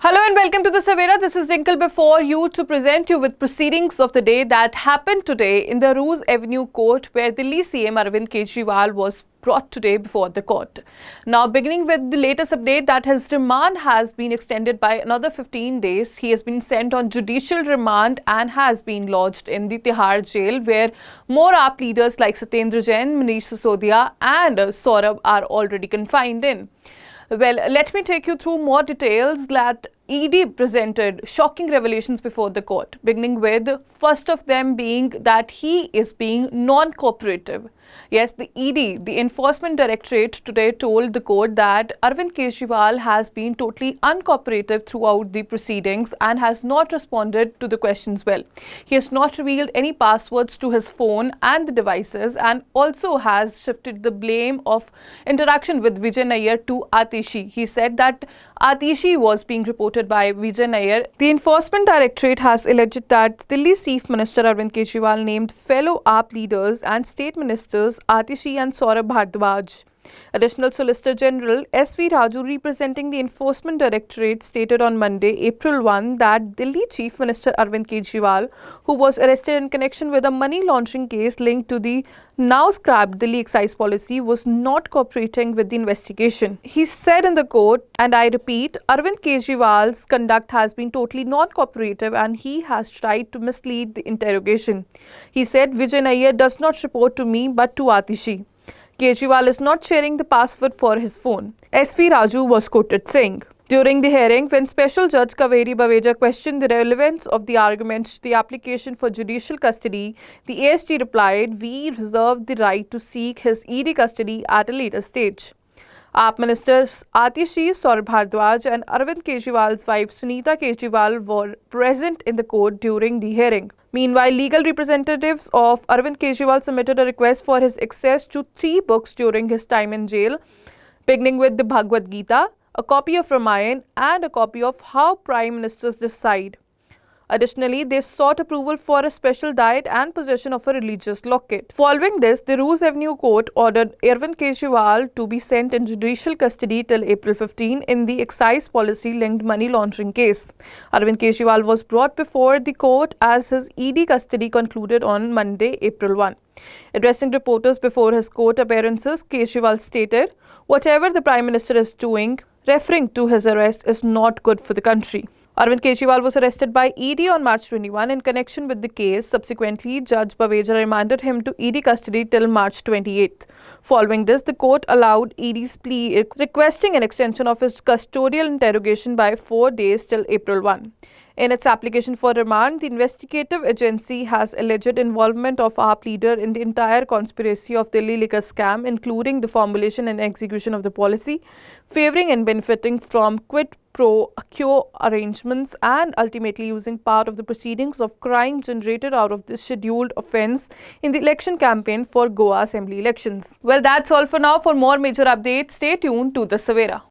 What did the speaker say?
Hello and welcome to the Savera. This is Dinkle before you to present you with proceedings of the day that happened today in the Roos Avenue court where Delhi CM Arvind Kejriwal was brought today before the court. Now beginning with the latest update that his remand has been extended by another 15 days. He has been sent on judicial remand and has been lodged in the Tihar jail where more AAP leaders like Satyendra Jain, Manish Sisodia and Saurabh are already confined in. Well, let me take you through more details that ED presented shocking revelations before the court, beginning with first of them being that he is being non-cooperative. Yes, the ED, the Enforcement Directorate, today told the court that Arvind Kejriwal has been totally uncooperative throughout the proceedings and has not responded to the questions well. He has not revealed any passwords to his phone and the devices and also has shifted the blame of interaction with Vijay Nair to Atishi. He said that Atishi was being reported by Vijay Nair. The Enforcement Directorate has alleged that Delhi Chief Minister Arvind Kejriwal named fellow AAP leaders and state ministers Atishi and Saurabh Bhardwaj. Additional Solicitor General SV Raju, representing the Enforcement Directorate, stated on Monday, April 1, that Delhi Chief Minister Arvind Kejriwal, who was arrested in connection with a money laundering case linked to the now scrapped Delhi excise policy, was not cooperating with the investigation. He said in the court, and I repeat, Arvind Kejriwal's conduct has been totally non-cooperative and he has tried to mislead the interrogation. He said, Vijay Nair does not report to me but to Atishi. Kejriwal is not sharing the password for his phone. SV Raju was quoted saying. During the hearing, when Special Judge Kaveri Baweja questioned the relevance of the arguments to the application for judicial custody, the ASG replied, "We reserve the right to seek his ED custody at a later stage." AAP ministers Atishi, Saurabh Bhardwaj and Arvind Kejriwal's wife Sunita Kejriwal were present in the court during the hearing. Meanwhile, legal representatives of Arvind Kejriwal submitted a request for his access to 3 books during his time in jail, beginning with the Bhagavad Gita, a copy of Ramayana and a copy of How Prime Ministers Decide. Additionally, they sought approval for a special diet and possession of a religious locket. Following this, the Roos Avenue court ordered Arvind Kejriwal to be sent in judicial custody till April 15 in the excise policy-linked money laundering case. Arvind Kejriwal was brought before the court as his ED custody concluded on Monday, April 1. Addressing reporters before his court appearances, Kejriwal stated, "Whatever the Prime Minister is doing, referring to his arrest, is not good for the country." Arvind Kejriwal was arrested by ED on March 21 in connection with the case. Subsequently, Judge Baweja remanded him to ED custody till March 28. Following this, the court allowed ED's plea requesting an extension of his custodial interrogation by 4 days till April 1. In its application for remand, the investigative agency has alleged involvement of AAP leader in the entire conspiracy of Delhi liquor scam, including the formulation and execution of the policy, favoring and benefiting from quid pro quo arrangements, and ultimately using part of the proceedings of crime generated out of this scheduled offence in the election campaign for Goa Assembly elections. Well, that's all for now. For more major updates, stay tuned to the Savera.